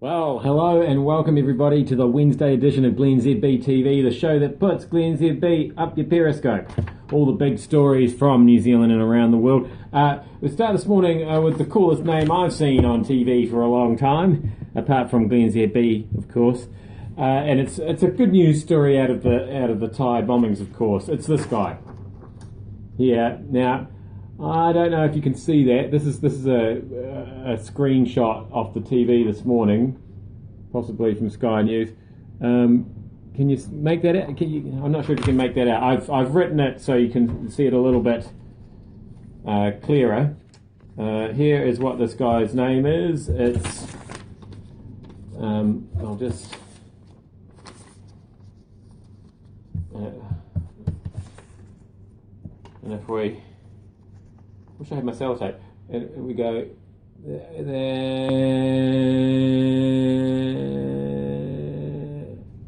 Well, hello and welcome everybody to the Wednesday edition of glennzb TV, the show that puts glennzb up your Periscope. All the big stories from New Zealand and around the world. We start this morning with the coolest name I've seen on TV for a long time, apart from glennzb, of course. And it's a good news story out of the Thai bombings, of course. It's this guy. Yeah. Now, I don't know if you can see that. This is a screenshot off the TV this morning, possibly from Sky News. Can you make that out? I'm not sure if you can make that out. I've written it so you can see it a little bit clearer. Here is what this guy's name is. It's I'll just and if we wish I had my sellotape. And we go there.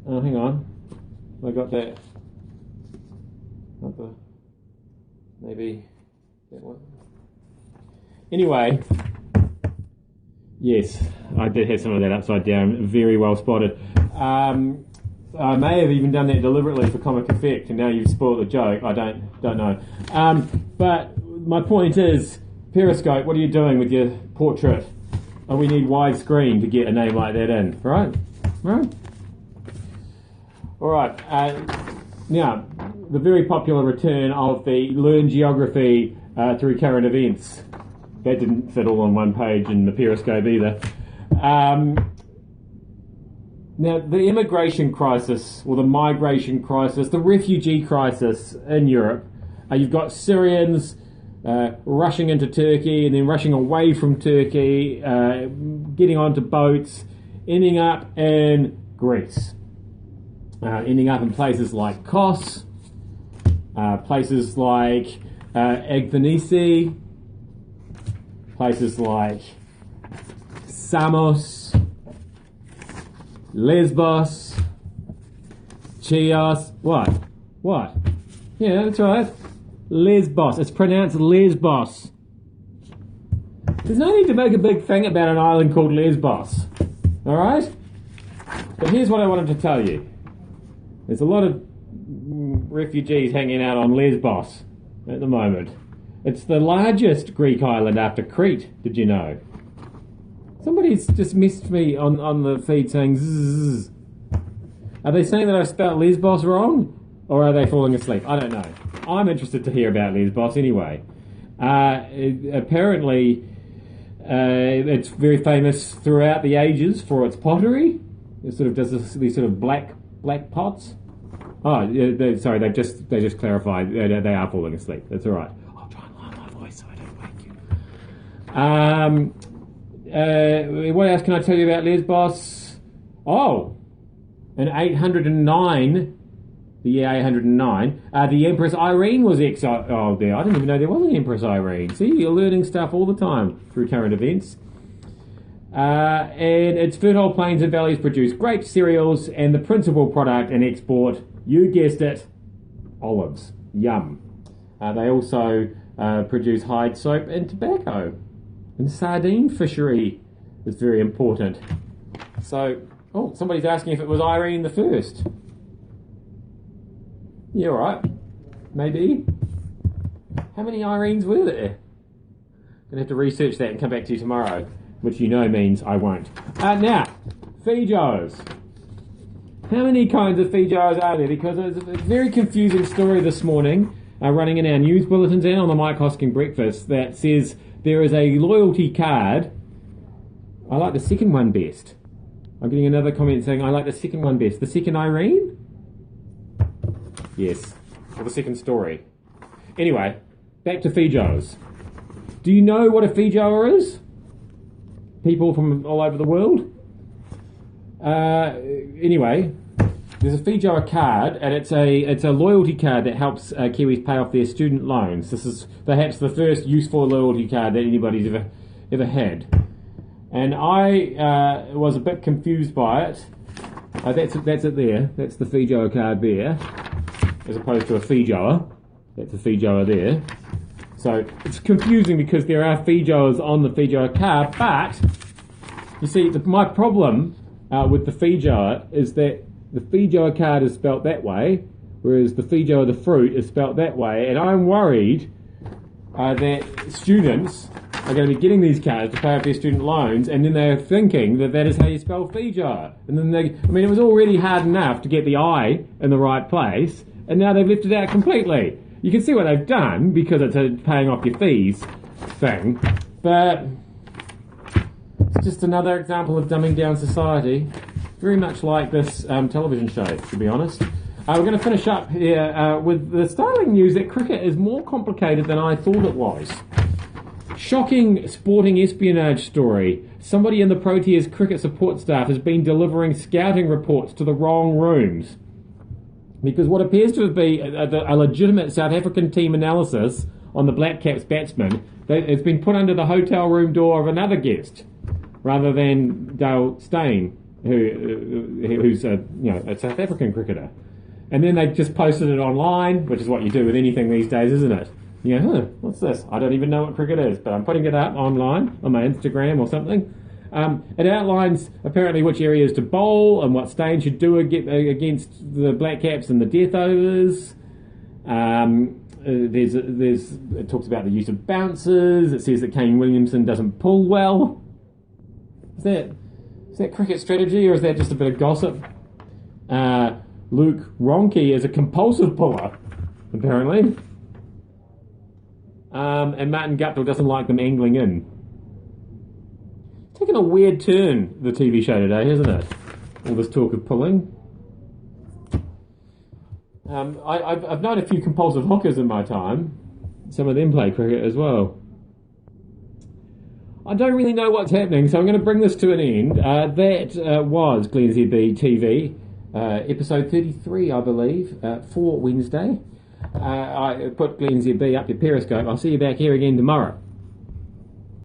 Oh, hang on. I got that. Not the. Maybe that one. Anyway, yes, I did have some of that upside down. Very well spotted. I may have even done that deliberately for comic effect, and now you've spoiled the joke. I don't know. But my point is, Periscope, what are you doing with your portrait? Oh, we need widescreen to get a name like that in, right? Right? All right. Now, the very popular return of the Learn Geography through current events. That didn't fit all on one page in the Periscope either. Now, the immigration crisis, or the migration crisis, the refugee crisis in Europe, you've got Syrians rushing into Turkey and then rushing away from Turkey, getting onto boats, ending up in Greece, ending up in places like Kos, places like Agvenisi, places like Samos, Lesbos, Chios. What? Yeah, that's right. Lesbos. It's pronounced Lesbos. There's no need to make a big thing about an island called Lesbos. Alright? But here's what I wanted to tell you. There's a lot of refugees hanging out on Lesbos at the moment. It's the largest Greek island after Crete, did you know? Somebody's just missed me on the feed saying zzz. Are they saying that I spelled Lesbos wrong? Or are they falling asleep? I don't know. I'm interested to hear about Lesbos anyway. Apparently, it's very famous throughout the ages for its pottery. It sort of does these sort of black pots. Oh, sorry, they just clarified. They are falling asleep. That's all right. I'll try and lower my voice so I don't wake you. What else can I tell you about Lesbos? Oh, in 809. The year 809, the Empress Irene was exiled there. I didn't even know there was an Empress Irene. See, you're learning stuff all the time through current events. And its fertile plains and valleys produce grapes, cereals, and the principal product and export, you guessed it, olives. Yum. They also produce hide, soap, and tobacco. And sardine fishery is very important. So, somebody's asking if it was Irene the First. Yeah, all right. Maybe. How many Irenes were there? Gonna have to research that and come back to you tomorrow, which you know means I won't. Now, Feijoas. How many kinds of Feijoas are there? Because there's a very confusing story this morning, running in our news bulletins and on the Mike Hosking breakfast, that says there is a loyalty card. I like the second one best. I'm getting another comment saying I like the second one best. The second Irene? Yes, or the second story. Anyway, back to Feijoas. Do you know what a Feijoa is? People from all over the world? Anyway, there's a Feijoa card, and it's a loyalty card that helps Kiwis pay off their student loans. This is perhaps the first useful loyalty card that anybody's ever had. And I was a bit confused by it. That's it there. That's the Feijoa card there. As opposed to a Feijoa. That's a Feijoa there. So it's confusing because there are Feijoas on the Feijoa card, but You see, my problem with the Feijoa is that the Feijoa card is spelt that way, whereas the Feijoa, the fruit, is spelt that way, and I'm worried that students are going to be getting these cards to pay off their student loans, and then they're thinking that that is how you spell Feijoa. And then it was already hard enough to get the I in the right place, and now they've left it out completely. You can see what they've done, because it's a paying off your fees thing, but it's just another example of dumbing down society. Very much like this television show, to be honest. We're going to finish up here with the startling news that cricket is more complicated than I thought it was. Shocking sporting espionage story. Somebody in the Proteas cricket support staff has been delivering scouting reports to the wrong rooms. Because what appears to be a legitimate South African team analysis on the Black Caps batsman, it's been put under the hotel room door of another guest, rather than Dale Steyn, who's a South African cricketer. And then they just posted it online, which is what you do with anything these days, isn't it? You go, what's this? I don't even know what cricket is, but I'm putting it up online on my Instagram or something. It outlines apparently which areas to bowl and what Steyn should do against the Black Caps and the death overs. It talks about the use of bouncers. It says that Kane Williamson doesn't pull well. Is that cricket strategy, or is that just a bit of gossip? Luke Ronke is a compulsive puller, apparently. And Martin Guptill doesn't like them angling in. It's taken a weird turn, the TV show today, hasn't it? All this talk of pulling. I've known a few compulsive hookers in my time. Some of them play cricket as well. I don't really know what's happening, so I'm going to bring this to an end. That was Glenn ZB TV, episode 33, I believe, for Wednesday. I put Glenn ZB up your Periscope. I'll see you back here again tomorrow.